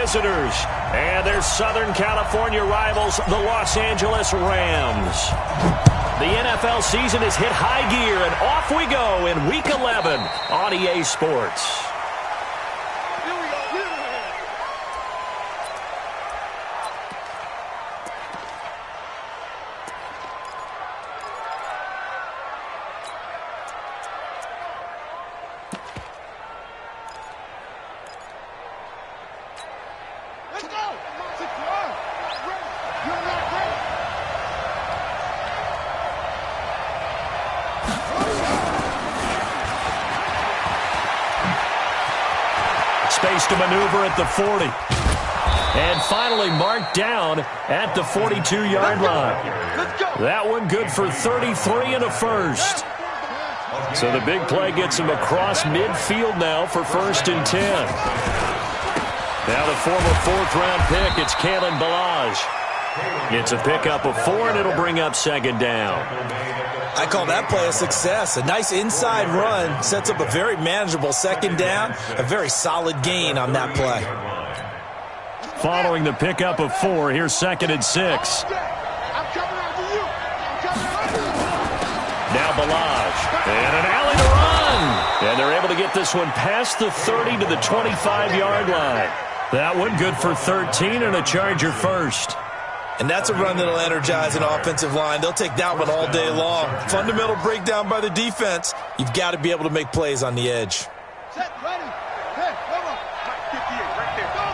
visitors. And their Southern California rivals, the Los Angeles Rams. The NFL season has hit high gear, and off we go in Week 11 on EA Sports. Space to maneuver at the 40. And finally marked down at the 42-yard line. That one good for 33 and a first. So the big play gets him across midfield now for 1st and 10. Now the former 4th-round pick, it's Kalen Ballage. It's a pickup of 4, and it'll bring up 2nd down. I call that play a success. A nice inside run sets up a very manageable 2nd down. A very solid gain on that play. Following the pickup of 4, here's 2nd and 6. Now Ballage. And an alley to run. And they're able to get this one past the 30 to the 25-yard line. That one good for 13 and a Charger first. And that's a run that'll energize an offensive line. They'll take that one all day long. Fundamental breakdown by the defense. You've got to be able to make plays on the edge. Set, ready. Hey, come on. 58 right there. Go.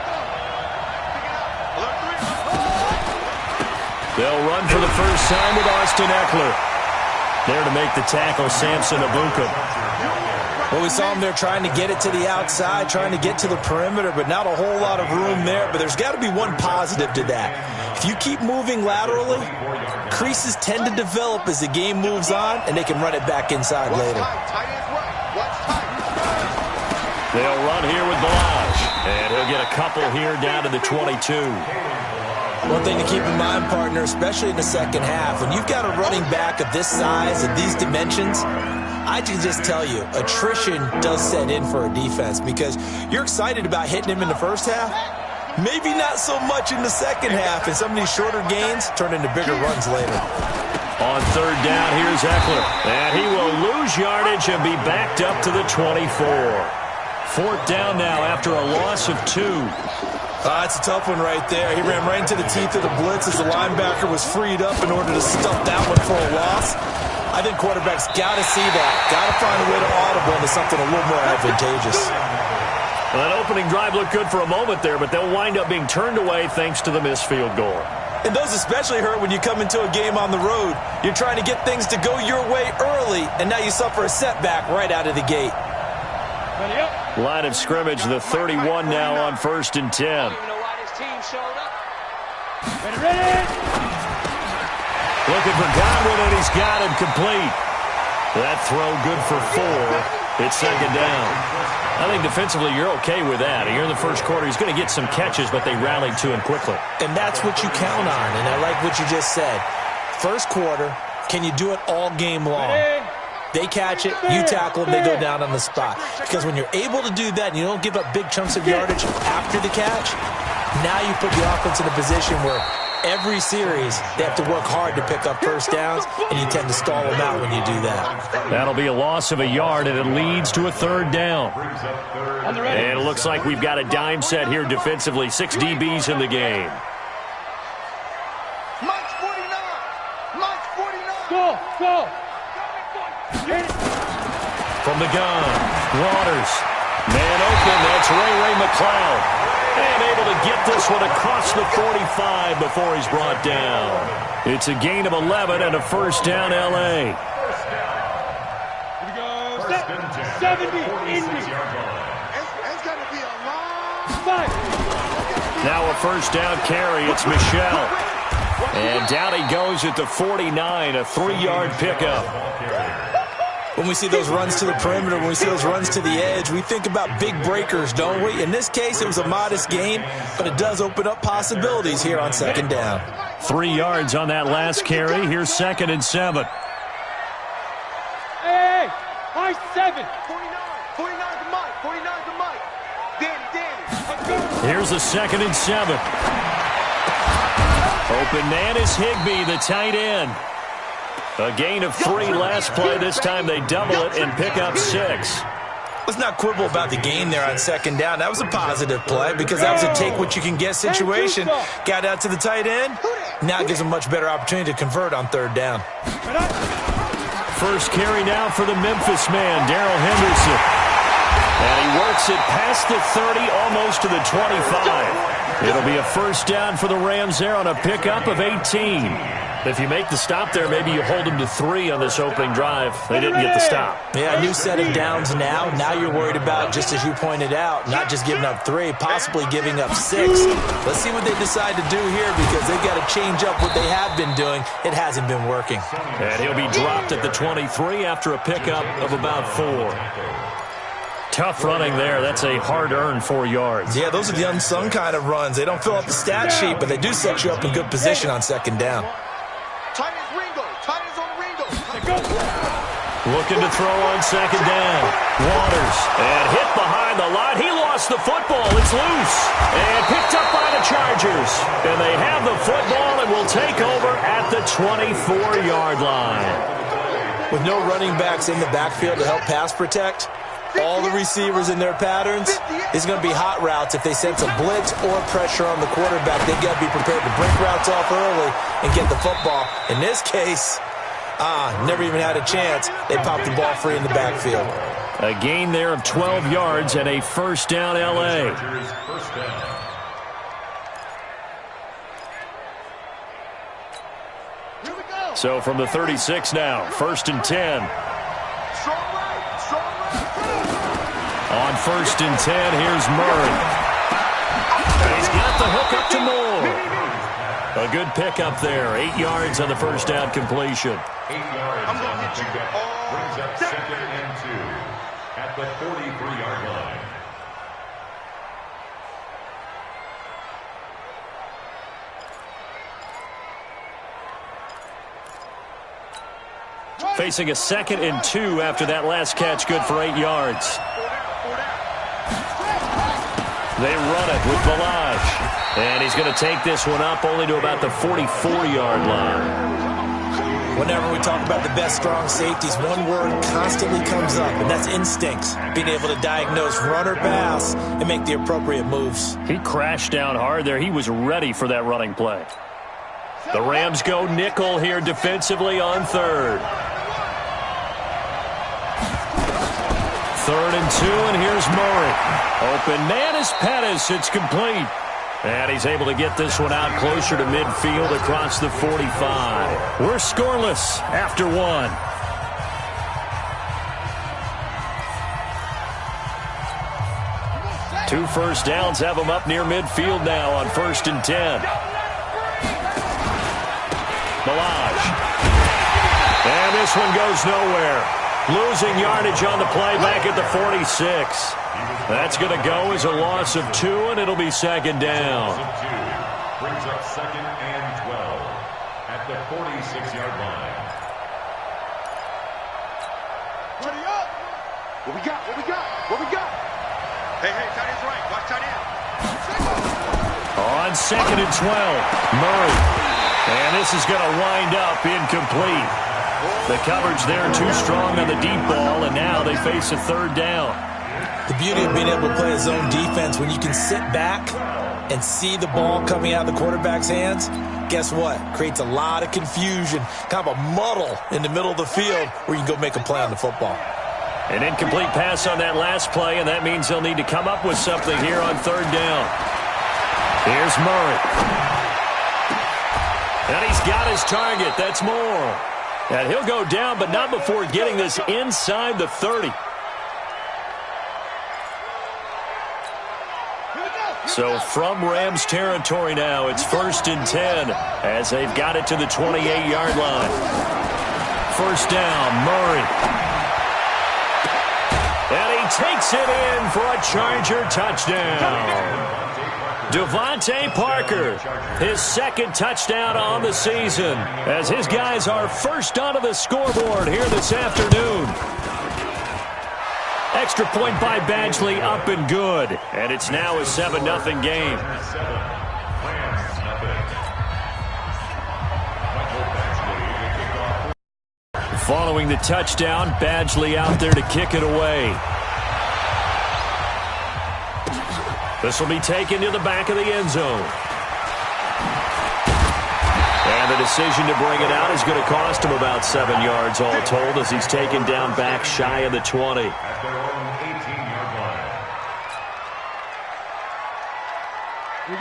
They'll run for the first time with Austin Eckler. There to make the tackle, Samson Abuka. Well, we saw him there trying to get it to the outside, trying to get to the perimeter, but not a whole lot of room there. But there's got to be one positive to that. If you keep moving laterally, creases tend to develop as the game moves on, and they can run it back inside later. They'll run here with Ballage, and he'll get a couple here down to the 22. One thing to keep in mind, partner, especially in the second half, when you've got a running back of this size, of these dimensions, I can just tell you, attrition does set in for a defense because you're excited about hitting him in the first half. Maybe not so much in the second half, and some of these shorter gains turn into bigger runs later. On 3rd down, here's Eckler. And he will lose yardage and be backed up to the 24. 4th down now after a loss of 2. That's a tough one right there. He ran right into the teeth of the blitz as the linebacker was freed up in order to stuff that one for a loss. I think quarterbacks got to see that. Got to find a way to audible into something a little more advantageous. Well, that opening drive looked good for a moment there, but they'll wind up being turned away thanks to the missed field goal. And those especially hurt when you come into a game on the road. You're trying to get things to go your way early, and now you suffer a setback right out of the gate. Line of scrimmage, the 31 now on 1st and 10. Looking for Godwin, and he's got him complete. That throw good for 4. It's 2nd down. I think defensively you're okay with that. Here in the first quarter, he's going to get some catches, but they rallied to him quickly. And that's what you count on, and I like what you just said. First quarter, can you do it all game long? They catch it, you tackle them, they go down on the spot. Because when you're able to do that and you don't give up big chunks of yardage after the catch, now you put the offense in a position where every series they have to work hard to pick up first downs, and you tend to stall them out when you do that. That'll be a loss of a yard, and it leads to a 3rd down. And it looks like we've got a dime set here defensively. 6 DBs in the game. Mike's 49. Mike's 49. Go. From the gun, Waters. Man open, that's Ray McLeod. And able to get this one across the 45 before he's brought down. It's a gain of 11 and a 1st down, L.A. Here we go. 70, Indy. It's going to be a long fight. Now a 1st down carry, it's Michelle. And down he goes at the 49, a 3-yard pickup. When we see those runs to the perimeter, when we see those runs to the edge, we think about big breakers, don't we? In this case, it was a modest gain, but it does open up possibilities here on 2nd down. 3 yards on that last carry. Here's 2nd and 7. Hey, high 7. 49 to Mike. 49 to Mike. Danny. Here's a 2nd and 7. Open man is Higbee, the tight end. A gain of 3 last play. This time they double it and pick up 6. Let's not quibble about the gain there on 2nd down. That was a positive play because that was a take-what-you-can-get situation. Got out to the tight end. Now it gives them a much better opportunity to convert on 3rd down. First carry now for the Memphis man, Darrell Henderson. And he works it past the 30, almost to the 25. It'll be a 1st down for the Rams there on a pickup of 18. If you make the stop there, maybe you hold them to 3 on this opening drive. They didn't get the stop. Yeah, new set of downs now. Now you're worried about, just as you pointed out, not just giving up 3, possibly giving up 6. Let's see what they decide to do here because they've got to change up what they have been doing. It hasn't been working. And he'll be dropped at the 23 after a pickup of about 4. Tough running there. That's a hard-earned 4 yards. Yeah, those are the unsung kind of runs. They don't fill up the stat sheet, but they do set you up in good position on 2nd down. Looking to throw on 2nd down. Waters. And hit behind the line. He lost the football. It's loose. And picked up by the Chargers. And they have the football and will take over at the 24-yard line. With no running backs in the backfield to help pass protect, all the receivers in their patterns is going to be hot routes. If they sense a blitz or pressure on the quarterback, they've got to be prepared to break routes off early and get the football. In this case, never even had a chance. They popped the ball free in the backfield. A gain there of 12 yards and a 1st down L.A. So from the 36 now, 1st and 10. On 1st and 10, here's Murray. And he's got the hook up to Moore. A good pickup there. 8 yards on the 1st down completion. 8 yards on the pickup. Brings up 2nd and 2 at the 43-yard line. Facing a 2nd and 2 after that last catch, good for 8 yards. They run it with Balaj. And he's going to take this one up only to about the 44-yard line. Whenever we talk about the best strong safeties, one word constantly comes up, and that's instincts. Being able to diagnose run or pass and make the appropriate moves. He crashed down hard there. He was ready for that running play. The Rams go nickel here defensively on 3rd. 3rd and 2, and here's Murray. Open man is Pettis. It's complete. And he's able to get this one out closer to midfield across the 45. We're scoreless after 1. Two 1st downs have them up near midfield now on 1st and 10. Balaj. And this one goes nowhere. Losing yardage on the play back at the 46. That's going to go as a loss of 2, and it'll be 2nd down. Brings up 2nd and 12 at the 46-yard line. Ready up. What we got? What we got? What we got? Hey, tight end's right. Watch tight end. On 2nd and 12, Murray. And this is going to wind up incomplete. The coverage there too strong on the deep ball, and now they face a 3rd down. The beauty of being able to play a zone defense, when you can sit back and see the ball coming out of the quarterback's hands, guess what? Creates a lot of confusion, kind of a muddle in the middle of the field where you can go make a play on the football. An incomplete pass on that last play, and that means they'll need to come up with something here on 3rd down. Here's Murray. And he's got his target. That's Moore. And he'll go down, but not before getting this inside the 30. So from Rams territory now, it's 1st and 10 as they've got it to the 28-yard line. 1st down, Murray. And he takes it in for a Charger touchdown. Devontae Parker, his 2nd touchdown on the season, as his guys are first onto the scoreboard here this afternoon. Extra point by Badgley, up and good. And it's now a 7-0 game. Following the touchdown, Badgley out there to kick it away. This will be taken to the back of the end zone. And the decision to bring it out is going to cost him about 7 yards all told as he's taken down back shy of the 20. At their own 18-yard line.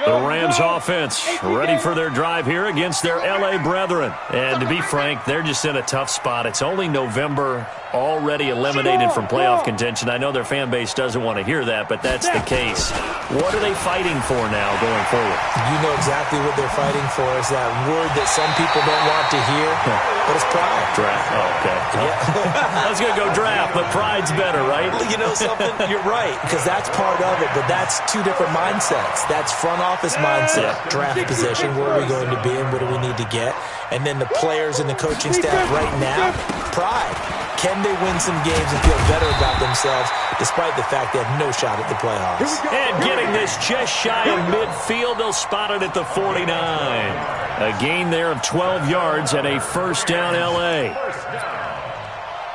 The Rams offense ready for their drive here against their L.A. brethren. And to be frank, they're just in a tough spot. It's only November, already eliminated from playoff contention. I know their fan base doesn't want to hear that, but that's the case. What are they fighting for now going forward? You know exactly what they're fighting for is that word that some people don't want to hear, but it's pride. Draft. Oh, okay. Yeah. I was going to go draft, but pride's better, right? You know something? You're right, because that's part of it, but that's two different mindsets. That's front office mindset, draft position, where are we going to be and what do we need to get? And then the players and the coaching staff right now, pride. Can they win some games and feel better about themselves despite the fact they have no shot at the playoffs? And getting this just shy of midfield, they'll spot it at the 49. A gain there of 12 yards and a first down L.A.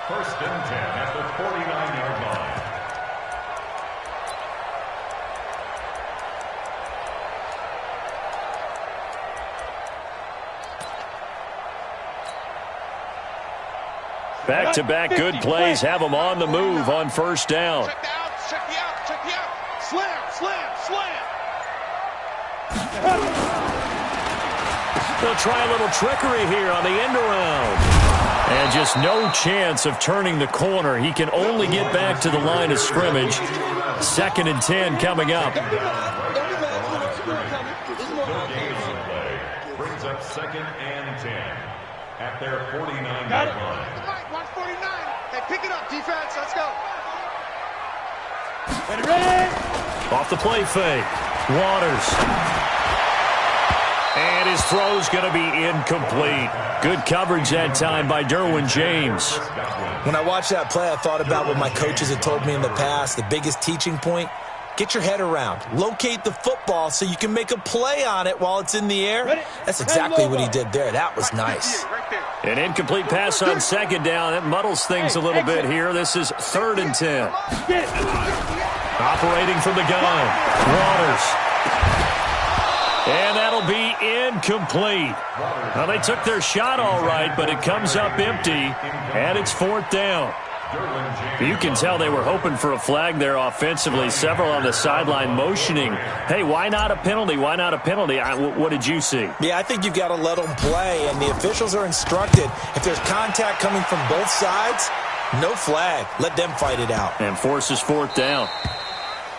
First and 10 at the 49-yard line. Back-to-back good plays have them on the move on first down. Check the out. Slam. They'll try a little trickery here on the end around. And just no chance of turning the corner. He can only get back to the line of scrimmage. 2nd and 10 coming up. Brings up 2nd and 10 at their 49-yard line. 149. Hey, pick it up, defense. Let's go. Off the play fake. Waters. And his throw's going to be incomplete. Good coverage that time by Derwin James. When I watched that play, I thought about what my coaches had told me in the past. The biggest teaching point, get your head around. Locate the football so you can make a play on it while it's in the air. That's exactly what he did there. That was nice. An incomplete pass on 2nd down. That muddles things a little bit here. This is 3rd and 10. Operating from the gun. Waters. And that'll be incomplete. Well, they took their shot all right, but it comes up empty, and it's 4th down. You can tell they were hoping for a flag there offensively. Several on the sideline motioning, hey, why not a penalty? Why not a penalty? What did you see? Yeah, I think you've got to let them play, and the officials are instructed. If there's contact coming from both sides, no flag. Let them fight it out. And forces 4th down.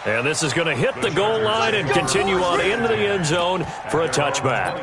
And this is going to hit the goal line and continue on into the end zone for a touchback.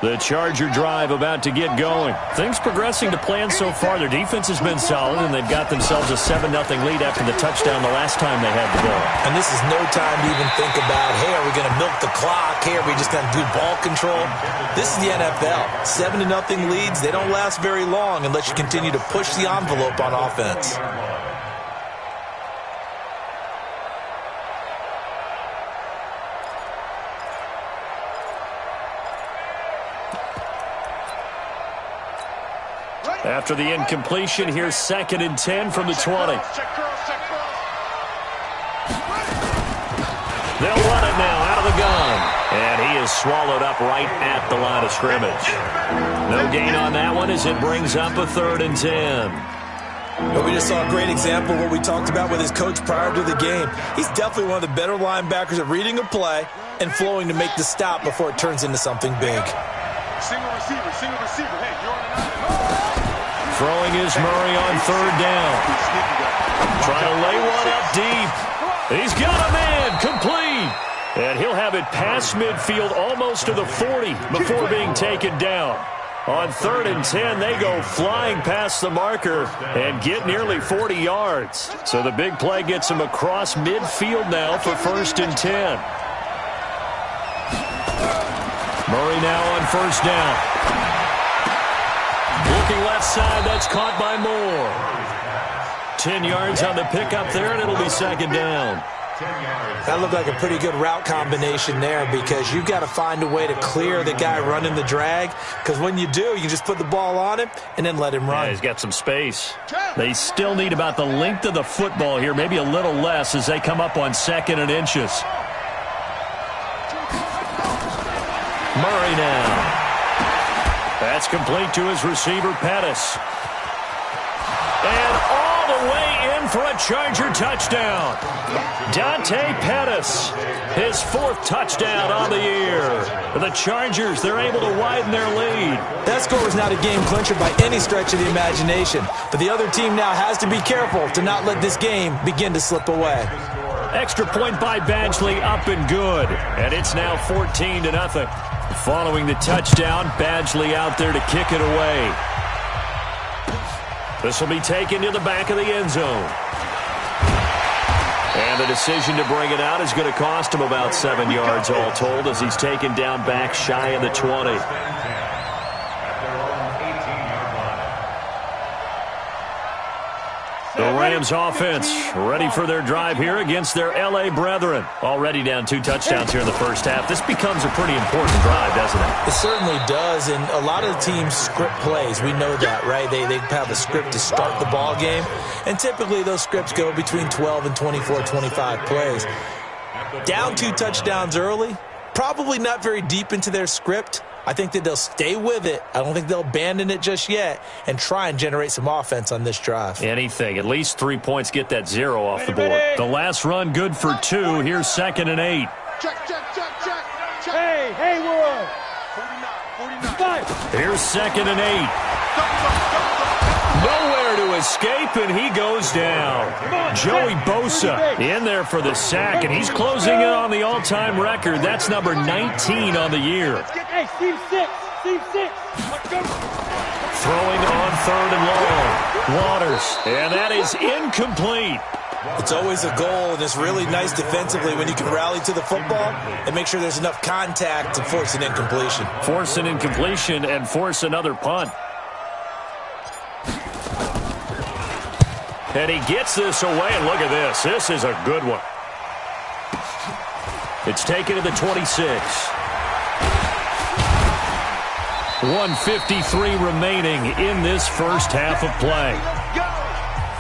The Charger drive about to get going. Things progressing to plan so far. Their defense has been solid, and they've got themselves a 7-0 lead after the touchdown the last time they had the ball. And this is no time to even think about, hey, are we going to milk the clock? Hey, are we just going to do ball control? This is the NFL. 7-0 leads, they don't last very long unless you continue to push the envelope on offense. After the incompletion, here's 2nd and 10 from the 20. They'll run it now out of the gun. And he is swallowed up right at the line of scrimmage. No gain on that one as it brings up a 3rd and 10. But we just saw a great example of what we talked about with his coach prior to the game. He's definitely one of the better linebackers at reading a play and flowing to make the stop before it turns into something big. Single receiver. Hey, you're on an Throwing is Murray on 3rd down. Trying to lay one up deep. He's got a man, complete. And he'll have it past midfield almost to the 40 before being taken down. On 3rd and 10, they go flying past the marker and get nearly 40 yards. So the big play gets them across midfield now for 1st and 10. Murray now on 1st down. Looking left side, that's caught by Moore. 10 yards on the pickup there, and it'll be 2nd down. That looked like a pretty good route combination there, because you've got to find a way to clear the guy running the drag, because when you do, you just put the ball on him and then let him run. Yeah, he's got some space. They still need about the length of the football here, maybe a little less as they come up on 2nd and inches. Murray now. That's complete to his receiver, Pettis. And all the way in for a Charger touchdown. Dante Pettis, his 4th touchdown on the year. The Chargers, they're able to widen their lead. That score was not a game clincher by any stretch of the imagination, but the other team now has to be careful to not let this game begin to slip away. Extra point by Badgley, up and good. And it's now 14-0. Following the touchdown, Badgley out there to kick it away. This will be taken to the back of the end zone. And the decision to bring it out is going to cost him about 7 yards all told, as he's taken down back shy of the 20. The Rams offense ready for their drive here against their L.A. brethren. Already down 2 touchdowns here in the first half. This becomes a pretty important drive, doesn't it? It certainly does, and a lot of the teams script plays. We know that, right? They have a script to start the ball game, and typically those scripts go between 12 and 24, 25 plays. Down 2 touchdowns early, probably not very deep into their script. I think that they'll stay with it. I don't think they'll abandon it just yet and try and generate some offense on this drive. Anything. At least 3 points, get that 0 off the board. The last run good for 2. Here's 2nd and 8. Check. Hey, Haywood. 49. Here's 2nd and 8. Nowhere to escape, and he goes down. Joey Bosa in there for the sack, and he's closing in on the all-time record. That's number 19 on the year. Hey, Steve 6. Let's go. Throwing on 3rd and long. Waters, and that is incomplete. It's always a goal, and it's really nice defensively when you can rally to the football and make sure there's enough contact to force an incompletion. Force an incompletion and force another punt. And he gets this away, and look at this. This is a good one. It's taken to the 26. 1:53 remaining in this first half of play.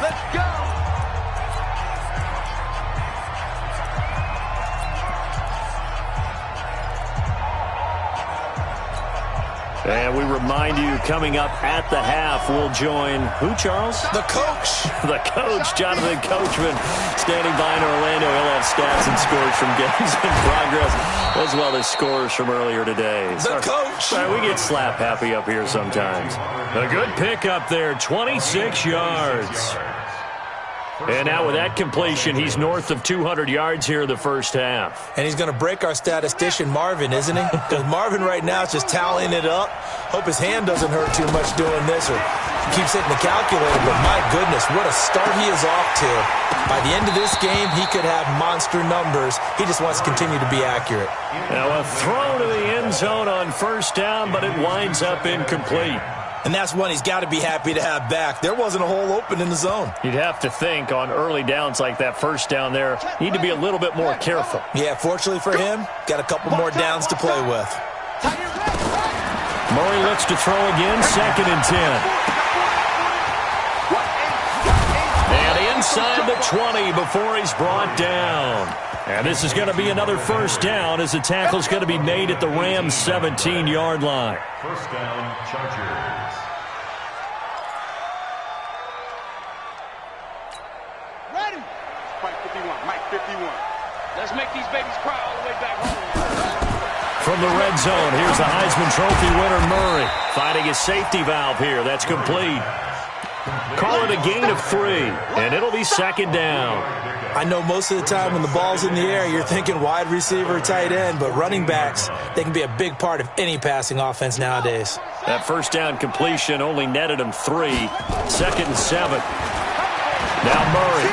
Let's go. And we remind you, coming up at the half, we'll join who, Charles? The coach. The coach, Jonathan Coachman, standing by in Orlando. He'll have stats and scores from games in progress, as well as scores from earlier today. The coach. Sorry, we get slap happy up here sometimes. A good pickup there, 26 yards. And now with that completion, he's north of 200 yards here in the first half. And he's going to break our statistician, Marvin, isn't he? Because Marvin right now is just tallying it up. Hope his hand doesn't hurt too much doing this, or keeps hitting the calculator. But my goodness, what a start he is off to. By the end of this game, he could have monster numbers. He just wants to continue to be accurate. Now a throw to the end zone on 1st down, but it winds up incomplete. And that's one he's got to be happy to have back. There wasn't a hole open in the zone. You'd have to think on early downs like that 1st down there, need to be a little bit more careful. Yeah, fortunately for him, got a couple more downs to play with. Murray looks to throw again, 2nd and 10. And inside the 20 before he's brought down. And this is going to be another 1st down as the tackle's going to be made at the Rams' 17-yard line. 1st down, Chargers. Ready. Mike 51. Let's make these babies cry all the way back home. From the red zone, here's the Heisman Trophy winner, Murray. Finding his safety valve here. That's complete. Call it a gain of 3, and it'll be second down. I know most of the time when the ball's in the air, you're thinking wide receiver, tight end, but running backs, they can be a big part of any passing offense nowadays. That first down completion only netted him 3. Second and 7. Now Murray.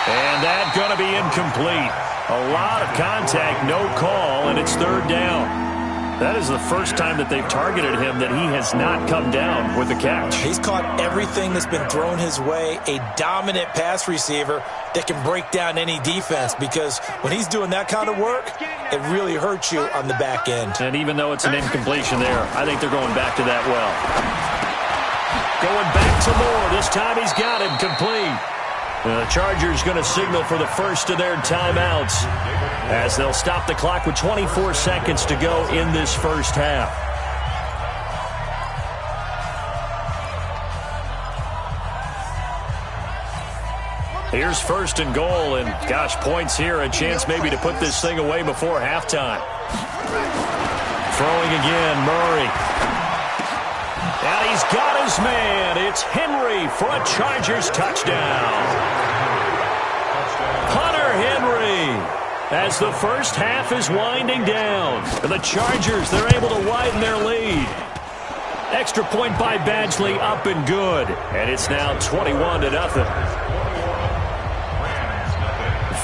And that's going to be incomplete. A lot of contact, no call, and it's third down. That is the first time that they've targeted him that he has not come down with a catch. He's caught everything that's been thrown his way, a dominant pass receiver that can break down any defense, because when he's doing that kind of work, it really hurts you on the back end. And even though it's an incompletion there, I think they're going back to that well. Going back to Moore. This time he's got him complete. The Chargers going to signal for the first of their timeouts as they'll stop the clock with 24 seconds to go in this first half. Here's first and goal, and gosh, points here, a chance maybe to put this thing away before halftime. Throwing again, Murray. And he's got his man. It's Henry for a Chargers touchdown. Hunter Henry, as the first half is winding down. And the Chargers, they're able to widen their lead. Extra point by Badgley, up and good. And it's now 21-0.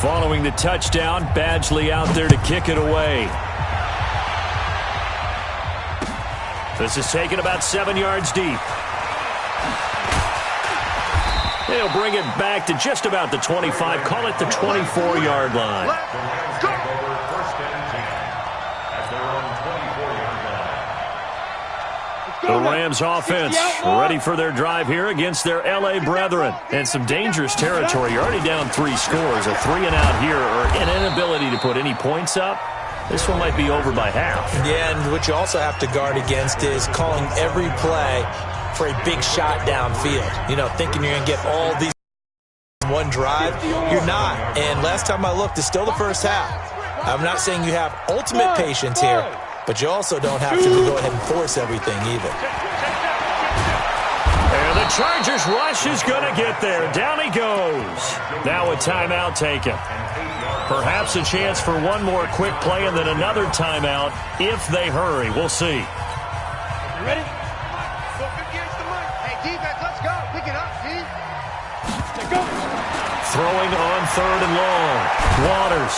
Following the touchdown, Badgley out there to kick it away. This is taken about 7 yards deep. They'll bring it back to just about the 25. Call it the 24-yard line. The Rams offense ready for their drive here against their L.A. brethren. And some dangerous territory. You're already down 3 scores. A 3-and-out here, or an inability to put any points up. This one might be over by half. Yeah, and what you also have to guard against is calling every play for a big shot downfield. You know, thinking you're going to get all these in one drive. You're not. And last time I looked, it's still the first half. I'm not saying you have ultimate patience here, but you also don't have to go ahead and force everything either. And the Chargers rush is going to get there. Down he goes. Now a timeout taken. Perhaps a chance for one more quick play and then another timeout if they hurry. We'll see. You ready? Hey, defense, let's go. Pick it up, D. Let's go. Throwing on third and long. Waters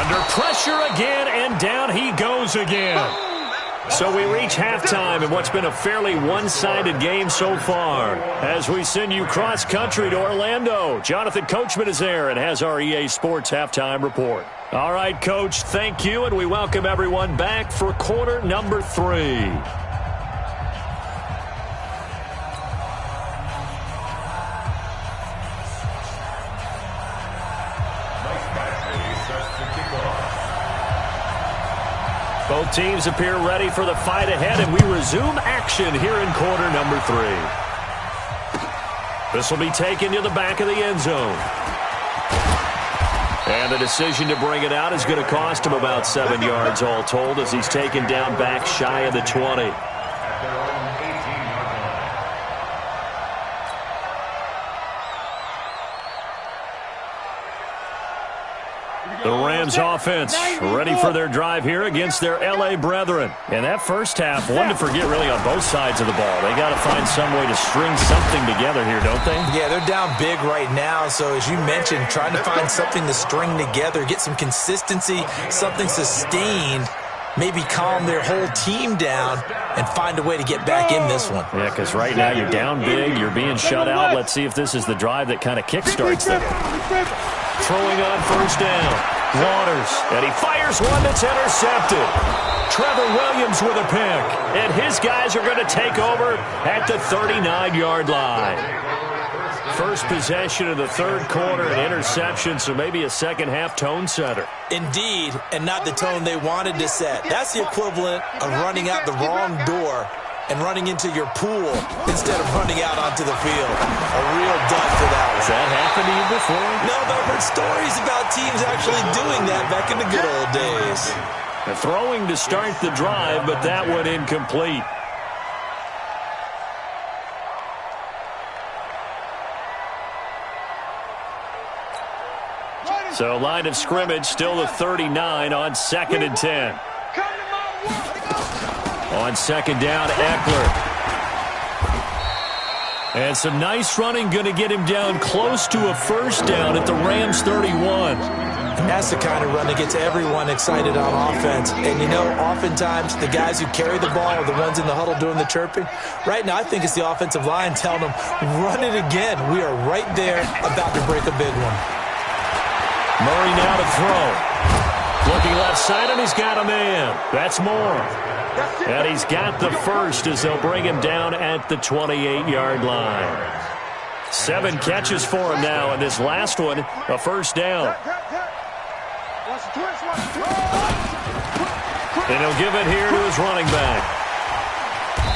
under pressure again, and down he goes again. So we reach halftime in what's been a fairly one-sided game so far. As we send you cross-country to Orlando, Jonathan Coachman is there and has our EA Sports halftime report. All right, Coach, thank you, and we welcome everyone back for quarter number 3. Both teams appear ready for the fight ahead, and we resume action here in quarter number 3. This will be taken to the back of the end zone. And the decision to bring it out is going to cost him about 7 yards all told as he's taken down back shy of the 20. The Rams offense ready for their drive here against their L.A. brethren. And that first half, one to forget really on both sides of the ball. They got to find some way to string something together here, don't they? Yeah, they're down big right now. So as you mentioned, trying to find something to string together, get some consistency, something sustained, maybe calm their whole team down and find a way to get back in this one. Yeah, because right now you're down big, you're being shut out. Let's see if this is the drive that kind of kickstarts them. Throwing on first down. Waters, and he fires one that's intercepted. Trevor Williams with a pick, and his guys are going to take over at the 39-yard line. First possession of the third quarter, an interception, so maybe a second-half tone setter. Indeed, and not the tone they wanted to set. That's the equivalent of running out the wrong door and running into your pool instead of running out onto the field. A real dud for that one. Has that happened to you before? No, but I've heard stories about teams actually doing that back in the good old days. The throwing to start the drive, but that one incomplete. So line of scrimmage still the 39 on 2nd and 10. On 2nd down, Eckler. And some nice running going to get him down close to a first down at the Rams 31. And that's the kind of run that gets everyone excited on offense. And, you know, oftentimes the guys who carry the ball are the ones in the huddle doing the chirping. Right now, I think it's the offensive line telling them, run it again. We are right there about to break a big one. Murray now to throw. Looking left side, and he's got a man. That's Moore. And he's got the first as they'll bring him down at the 28-yard line. 7 catches for him now, and this last one, a first down. And he'll give it here to his running back.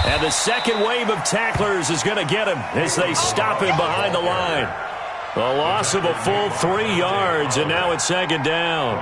And the second wave of tacklers is going to get him as they stop him behind the line. A loss of a full 3 yards, and now it's 2nd down.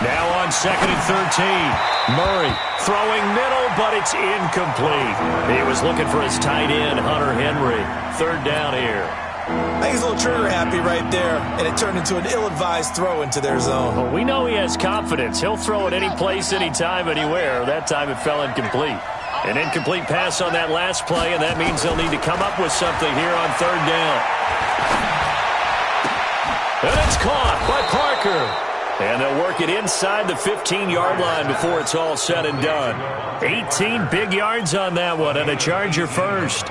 Now on 2nd and 13. Murray throwing middle, but it's incomplete. He was looking for his tight end, Hunter Henry. 3rd down here. I think he's a little trigger happy right there, and it turned into an ill-advised throw into their zone. Well, we know he has confidence. He'll throw it any place, anytime, anywhere. That time it fell incomplete. An incomplete pass on that last play, and that means they'll need to come up with something here on 3rd down. And it's caught by Parker. And they'll work it inside the 15-yard line before it's all said and done. 18 big yards on that one, and a Charger first.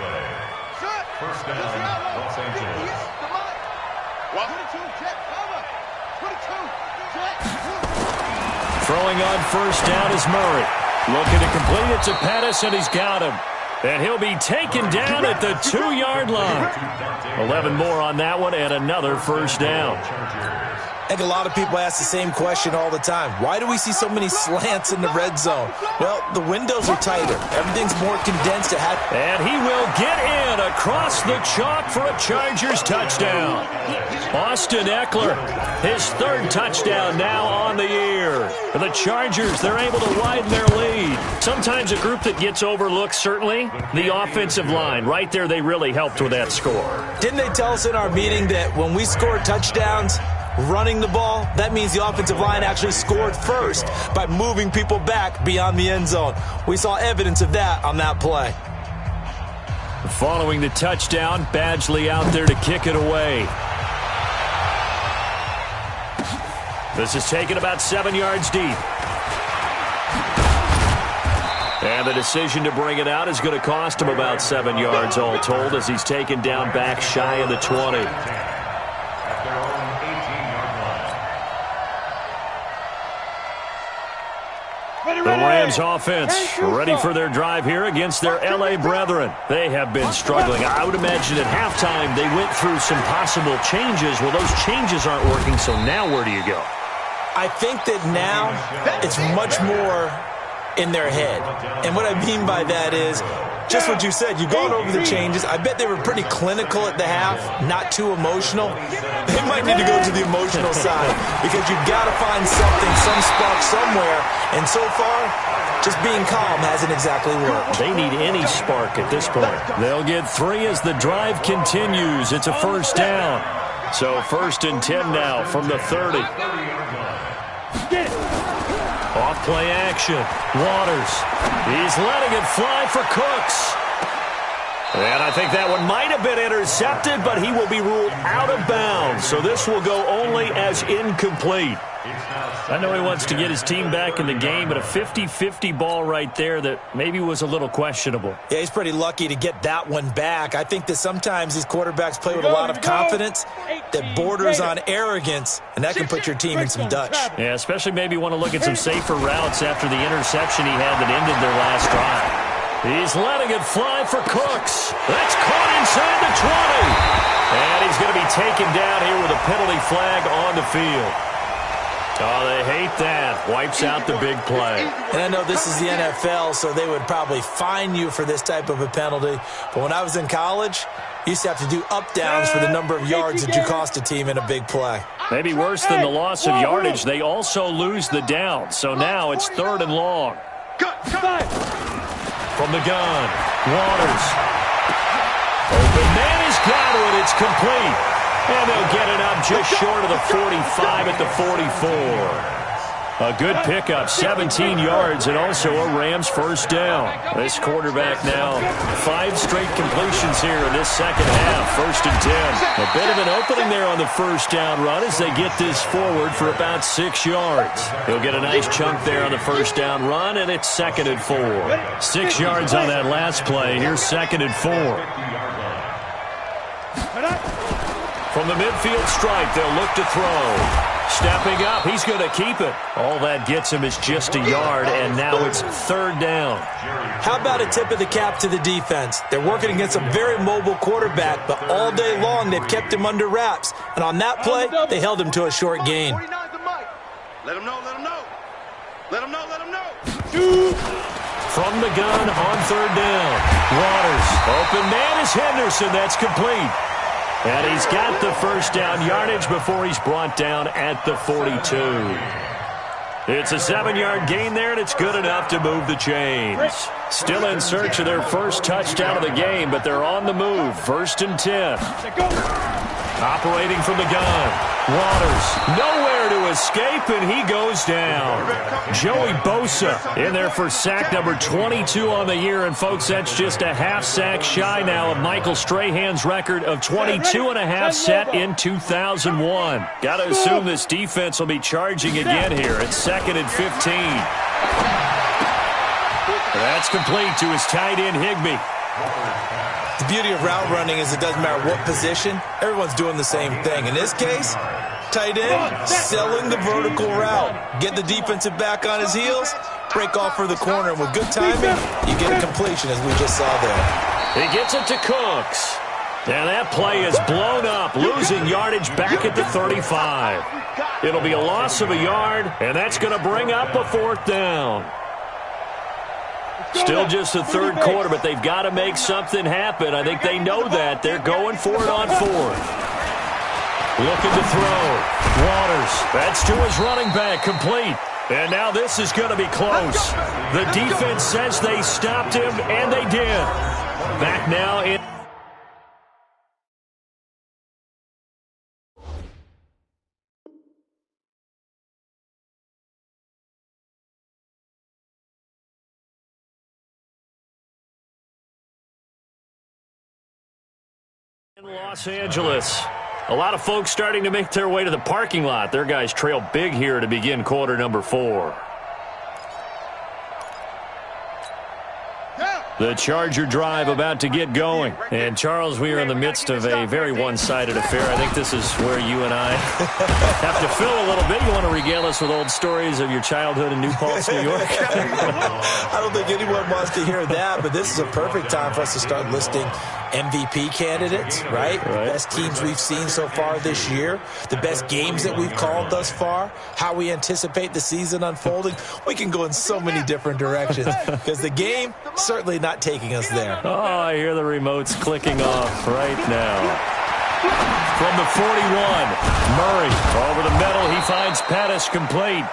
First down, Los Angeles. Throwing on first down is Murray. Looking to complete it to Pettis, and he's got him. And he'll be taken down at the 2-yard line. 11 more on that one, and another first down. I think a lot of people ask the same question all the time. Why do we see so many slants in the red zone? Well, the windows are tighter. Everything's more condensed. And he will get in across the chalk for a Chargers touchdown. Austin Eckler, his 3rd touchdown now on the year. For the Chargers, they're able to widen their lead. Sometimes a group that gets overlooked, certainly, the offensive line. Right there, they really helped with that score. Didn't they tell us in our meeting that when we score touchdowns, running the ball, that means the offensive line actually scored first by moving people back beyond the end zone. We saw evidence of that on that play. Following the touchdown, Badgley out there to kick it away. This is taken about 7 yards deep. And the decision to bring it out is going to cost him about 7 yards all told as he's taken down back shy of the 20. The Rams offense ready for their drive here against their L.A. brethren. They have been struggling. I would imagine at halftime they went through some possible changes. Well, those changes aren't working, so now where do you go? I think that now it's much more in their head. And what I mean by that is just what you said. You've gone over the changes. I bet they were pretty clinical at the half, not too emotional. They might need to go to the emotional side because you've got to find something, some spark somewhere. And so far, just being calm hasn't exactly worked. They need any spark at this point. They'll get 3 as the drive continues. It's a first down. So 1st and 10 now from the 30. Off play action. Waters. He's letting it fly for Cooks. And I think that one might have been intercepted, but he will be ruled out of bounds. So this will go only as incomplete. I know he wants to get his team back in the game, but a 50-50 ball right there that maybe was a little questionable. Yeah, he's pretty lucky to get that one back. I think that sometimes these quarterbacks play with a lot of confidence that borders on arrogance, and that can put your team in some Dutch. Yeah, especially maybe want to look at some safer routes after the interception he had that ended their last drive. He's letting it fly for Cooks. That's caught inside the 20. And he's going to be taken down here with a penalty flag on the field. Oh, they hate that. Wipes out the big play. And I know this is the NFL, so they would probably fine you for this type of a penalty. But when I was in college, you used to have to do up-downs for the number of yards that you cost a team in a big play. Maybe worse than the loss of yardage, they also lose the down. So now it's 3rd and long. From the gun, Waters. Open man has got it. It's complete. And they'll get it up just short of the 45 at the 44. A good pickup, 17 yards, and also a Rams first down. This quarterback now 5 straight completions here in this second half, 1st and 10. A bit of an opening there on the first down run as they get this forward for about 6 yards. He'll get a nice chunk there on the first down run, and it's 2nd and 4. 6 yards on that last play. Here's 2nd and 4. From the midfield stripe, they'll look to throw. Stepping up, he's going to keep it. All that gets him is just a yard, and now it's 3rd down. How about a tip of the cap to the defense? They're working against a very mobile quarterback, but all day long they've kept him under wraps. And on that play, they held him to a short gain. Let him know, let him know. Let him know, let him know. From the gun on 3rd down. Waters, open man is Henderson. That's complete. And he's got the first down yardage before he's brought down at the 42. It's a 7-yard gain there, and it's good enough to move the chains. Still in search of their first touchdown of the game, but they're on the move. 1st and 10. Operating from the gun. Waters, nowhere to escape, and he goes down. Joey Bosa in there for sack number 22 on the year, and folks, that's just a half sack shy now of Michael Strahan's record of 22.5 set in 2001. Got to assume this defense will be charging again here. It's 2nd and 15. That's complete to his tight end, Higbee. The beauty of route running is it doesn't matter what position. Everyone's doing the same thing. In this case, tight end, selling the vertical route. Get the defensive back on his heels, break off for the corner, and with good timing, you get a completion as we just saw there. He gets it to Cooks. And that play is blown up, losing yardage back at the 35. It'll be a loss of a yard, and that's going to bring up a 4th down. Still just the 3rd quarter, but they've got to make something happen. I think they know that. They're going for it on 4th. Looking to throw. Waters. That's to his running back. Complete. And now this is going to be close. The defense says they stopped him, and they did. Back now in. In Los Angeles, a lot of folks starting to make their way to the parking lot. Their guys trail big here to begin quarter number 4. The Charger drive about to get going. And, Charles, we are in the midst of a very one-sided affair. I think this is where you and I have to fill a little bit. You want to regale us with old stories of your childhood in New Paltz, New York? I don't think anyone wants to hear that, but this is a perfect time for us to start listing MVP candidates, right? Best teams we've seen so far this year, the best games that we've called thus far, how we anticipate the season unfolding. We can go in so many different directions because the game certainly not taking us there. Oh, I hear the remotes clicking off right now. From the 41, Murray over the middle. He finds Pettis complete.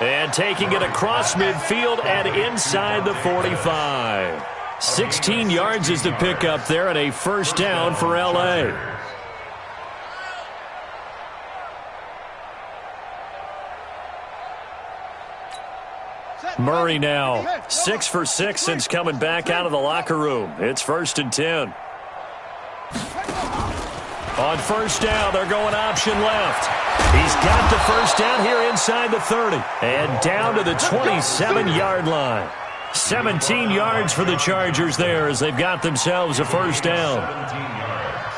And taking it across midfield and inside the 45. 16 yards is the pickup there and a first down for L.A. Murray now 6 for 6 since coming back out of the locker room. It's 1st and 10. On first down, they're going option left. He's got the first down here inside the 30 and down to the 27-yard line. 17 yards for the Chargers there as they've got themselves a first down. 17 yards.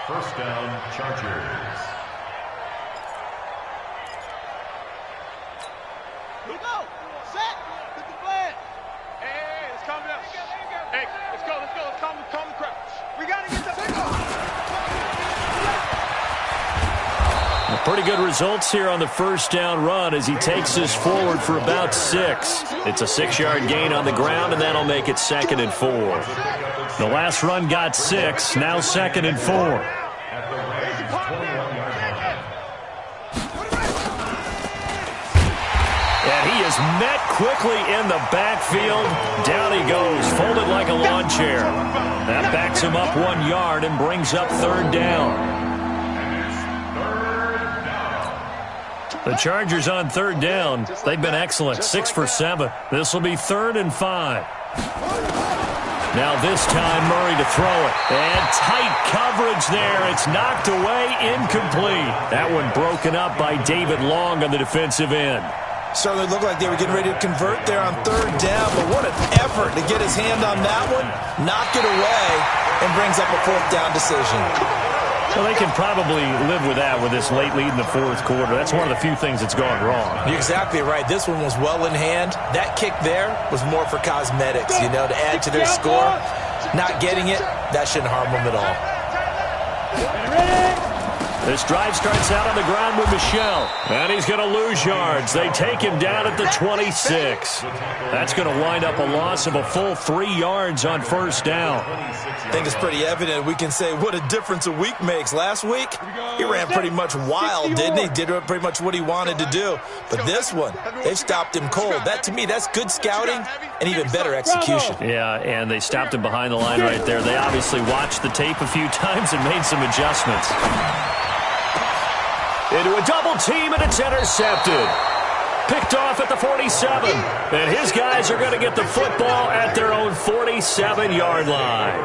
First down, Chargers. Here we go. Set. Get the flag. Hey, let's calm down. Hey, let's go. Let's calm the crowd. We got to get the big one. Pretty good results here on the first down run as he takes this forward for about 6. It's a 6-yard gain on the ground, and that'll make it 2nd and 4. The last run got 6, now 2nd and 4. And he is met quickly in the backfield. Down he goes, folded like a lawn chair. That backs him up 1 yard and brings up 3rd down. The Chargers on 3rd down. They've been excellent, 6 for 7. This will be 3rd and 5. Now this time Murray to throw it. And tight coverage there. It's knocked away, incomplete. That one broken up by David Long on the defensive end. Certainly looked like they were getting ready to convert there on 3rd down, but what an effort to get his hand on that one, knock it away, and brings up a 4th down decision. Well, they can probably live with that with this late lead in the 4th quarter. That's one of the few things that's gone wrong. You're exactly right. This one was well in hand. That kick there was more for cosmetics, to add to their score. Not getting it, that shouldn't harm them at all. This drive starts out on the ground with Michel. And he's going to lose yards. They take him down at the 26. That's going to wind up a loss of a full 3 yards on 1st down. I think it's pretty evident. We can say what a difference a week makes. Last week, he ran pretty much wild, didn't he? Did pretty much what he wanted to do. But this one, they've stopped him cold. That, to me, that's good scouting and even better execution. Yeah, and they stopped him behind the line right there. They obviously watched the tape a few times and made some adjustments. Into a double team, and it's intercepted. Picked off at the 47. And his guys are going to get the football at their own 47-yard line.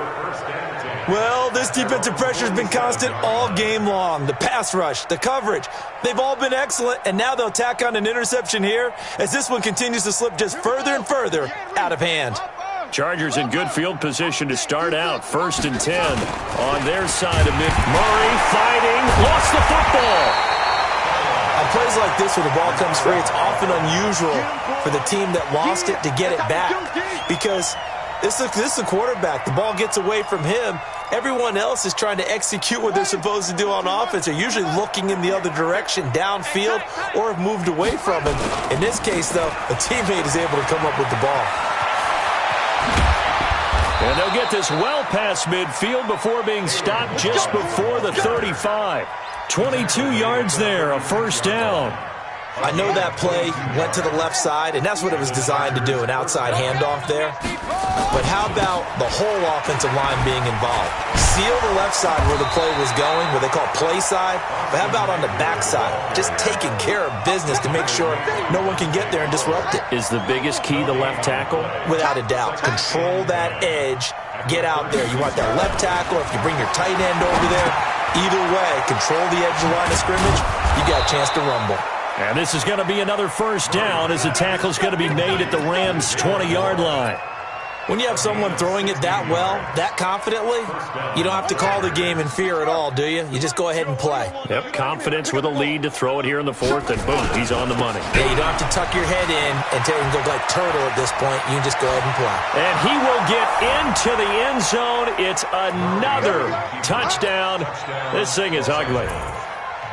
Well, this defensive pressure has been constant all game long. The pass rush, the coverage, they've all been excellent, and now they'll tack on an interception here as this one continues to slip just further and further out of hand. Chargers in good field position to start out. 1st and 10 on their side of mid. Murray fighting, lost the football. On plays like this where the ball comes free, it's often unusual for the team that lost it to get it back because this is the quarterback. The ball gets away from him. Everyone else is trying to execute what they're supposed to do on offense. They're usually looking in the other direction, downfield, or have moved away from him. In this case, though, a teammate is able to come up with the ball. And they'll get this well past midfield before being stopped just before the 35. 22 yards there, a 1st down. I know that play went to the left side, and that's what it was designed to do, an outside handoff there. But how about the whole offensive line being involved? Seal the left side where the play was going, what they call play side, but how about on the back side? Just taking care of business to make sure no one can get there and disrupt it. Is the biggest key the left tackle? Without a doubt. Control that edge. Get out there. You want that left tackle. If you bring your tight end over there, either way, control the edge of the line of scrimmage, you got a chance to rumble. And this is going to be another 1st down as the tackle's going to be made at the Rams' 20-yard line. When you have someone throwing it that well, that confidently, you don't have to call the game in fear at all, do you? You just go ahead and play. Yep, confidence with a lead to throw it here in the 4th, and boom, he's on the money. Yeah, you don't have to tuck your head in and go like turtle at this point. You can just go ahead and play. And he will get into the end zone. It's another touchdown. This thing is ugly.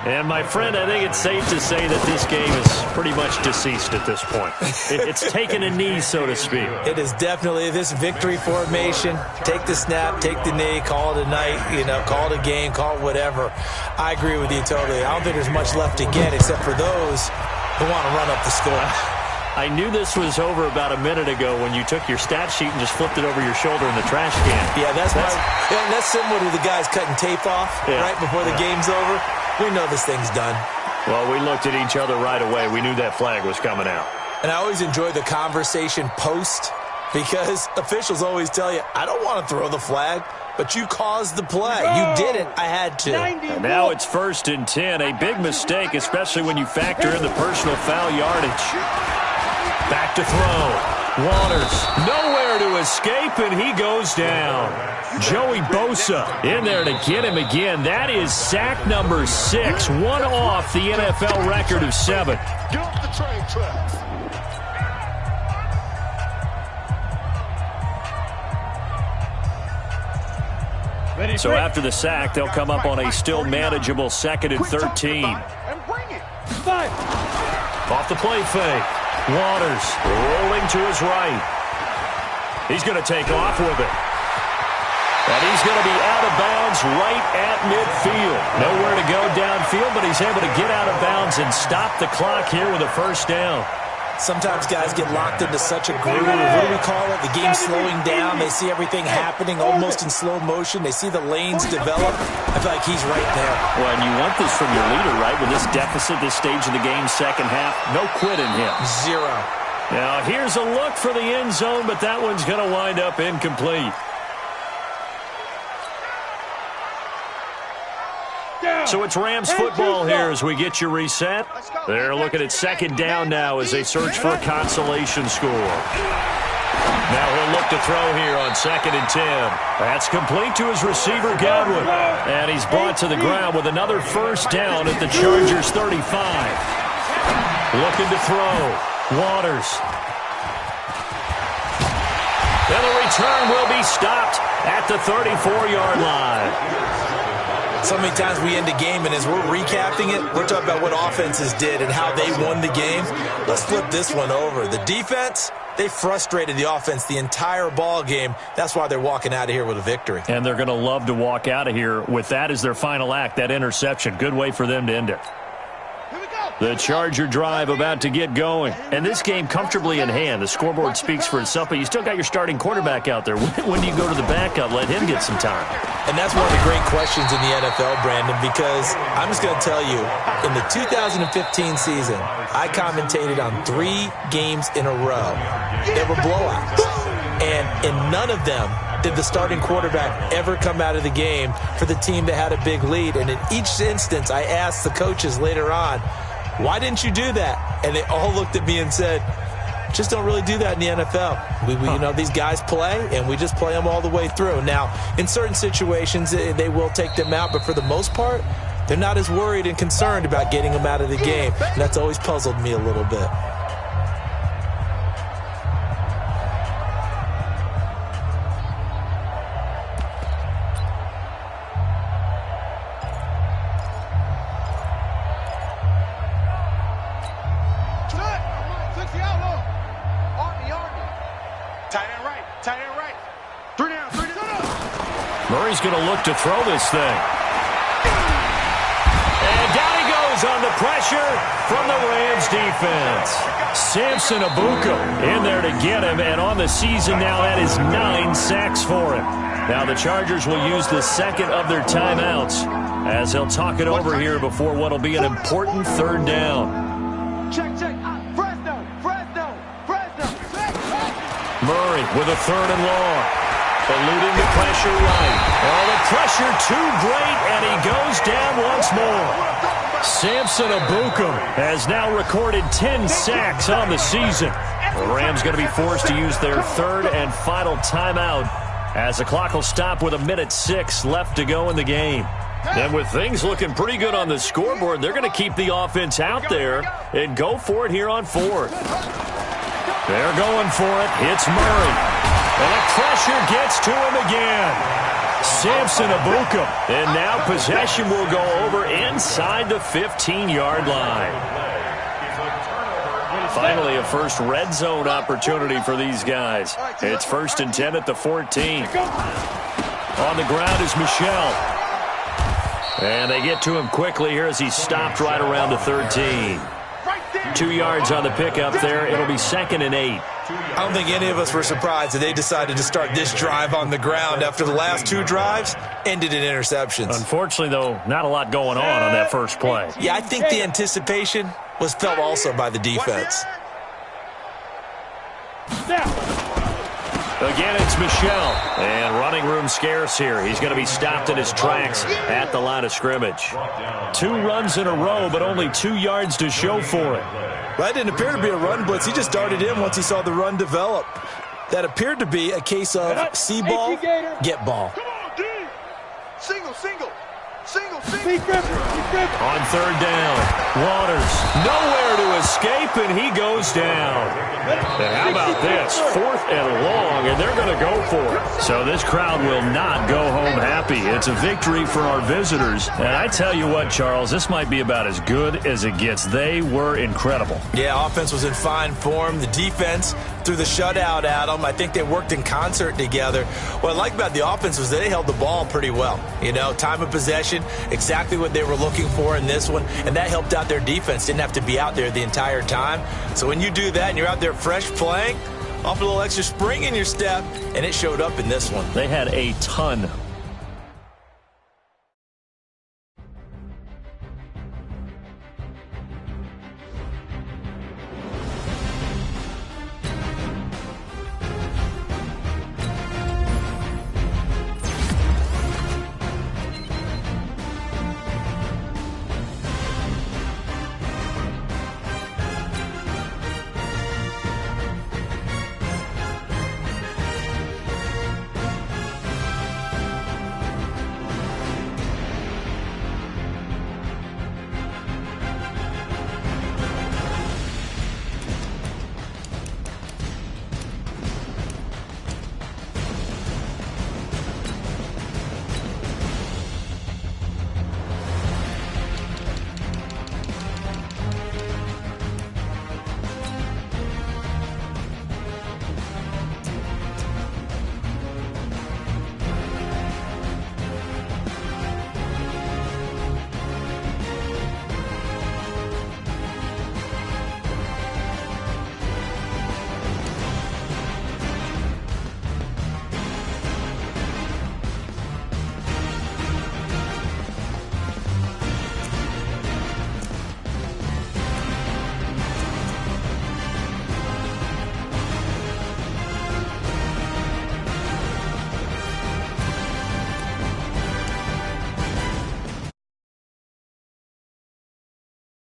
And, my friend, I think it's safe to say that this game is pretty much deceased at this point. It's taken a knee, so to speak. It is definitely this victory formation. Take the snap, take the knee, call it a night, call it a game, call it whatever. I agree with you totally. I don't think there's much left to get except for those who want to run up the score. I knew this was over about a minute ago when you took your stat sheet and just flipped it over your shoulder in the trash can. Yeah, that's similar to the guys cutting tape off right before the game's over. We know this thing's done. Well, we looked at each other right away. We knew that flag was coming out. And I always enjoy the conversation post because officials always tell you, I don't want to throw the flag, but you caused the play. You did it. I had to. And now it's 1st and 10. A big mistake, especially when you factor in the personal foul yardage. Back to throw. Waters nowhere to escape, and he goes down. Joey Bosa in there to get him again. That is sack number 6, one off the NFL record of 7. Get off the train tracks. So after the sack, they'll come up on a still manageable 2nd and 13. Off the play fake. Waters rolling to his right. He's going to take off with it. And he's going to be out of bounds right at midfield. Nowhere to go downfield, but he's able to get out of bounds and stop the clock here with a first down. Sometimes guys get locked into such a groove. What do we call it? The game's slowing down. They see everything happening almost in slow motion. They see the lanes develop. I feel like he's right there. Well, and you want this from your leader, right? With this deficit, this stage of the game, second half, no quit in him. Zero. Now, here's a look for the end zone, but that one's going to wind up incomplete. So it's Rams football here as we get you reset. They're looking at second down now as they search for a consolation score. Now he'll look to throw here on 2nd and 10. That's complete to his receiver, Godwin. And he's brought to the ground with another first down at the Chargers' 35. Looking to throw. Waters. And the return will be stopped at the 34-yard line. So many times we end a game, and as we're recapping it, we're talking about what offenses did and how they won the game. Let's flip this one over. The defense, they frustrated the offense the entire ball game. That's why they're walking out of here with a victory. And they're going to love to walk out of here with that as their final act, that interception. Good way for them to end it. The Charger drive about to get going. And this game comfortably in hand. The scoreboard speaks for itself, but you still got your starting quarterback out there. When do you go to the backup? Let him get some time. And that's one of the great questions in the NFL, Brandon, because I'm just going to tell you, in the 2015 season, I commentated on 3 games in a row. They were blowouts. And in none of them did the starting quarterback ever come out of the game for the team that had a big lead. And in each instance, I asked the coaches later on, why didn't you do that? And they all looked at me and said, just don't really do that in the NFL. You know, these guys play, and we just play them all the way through. Now, in certain situations, they will take them out, but for the most part, they're not as worried and concerned about getting them out of the game. And that's always puzzled me a little bit. Murray's going to look to throw this thing. And down he goes on the pressure from the Rams defense. Samson Abuka in there to get him, and on the season now, that is 9 sacks for him. Now the Chargers will use the second of their timeouts as they'll talk it over here before what will be an important third down. Check. Fresno. Murray with a 3rd and long. Eluding the pressure right. Oh, the pressure too great, and he goes down once more. Samson Abuka has now recorded 10 sacks on the season. The Rams going to be forced to use their 3rd and final timeout as the clock will stop with 1:06 left to go in the game. And with things looking pretty good on the scoreboard, they're going to keep the offense out there and go for it here on 4th. They're going for it. Hits Murray. And the pressure gets to him again. Samson Abuka. And now possession will go over inside the 15-yard line. Finally, a first red zone opportunity for these guys. It's 1st and 10 at the 14. On the ground is Michel. And they get to him quickly here as he's stopped right around the 13. 2 yards on the pickup there. It'll be 2nd and 8. I don't think any of us were surprised that they decided to start this drive on the ground after the last 2 drives ended in interceptions. Unfortunately, though, not a lot going on that first play. Yeah, I think the anticipation was felt also by the defense. Again, it's Michel. And running room scarce here. He's going to be stopped in his tracks at the line of scrimmage. 2 runs in a row, but only 2 yards to show for it. That didn't appear to be a run blitz. He just darted in once he saw the run develop. That appeared to be a case of see ball, get ball. Come on, D. Single. Single. On third down, Waters nowhere to escape, and he goes down. And how about this? 4th and long, and they're going to go for it. So this crowd will not go home happy. It's a victory for our visitors. And I tell you what, Charles, this might be about as good as it gets. They were incredible. Yeah, offense was in fine form. The defense threw the shutout at them. I think they worked in concert together. What I like about the offense was they held the ball pretty well. You know, time of possession, exactly what they were looking for in this one, and that helped out their defense. Didn't have to be out there the entire time. So when you do that and you're out there fresh playing, off a little extra spring in your step, and it showed up in this one. They had a ton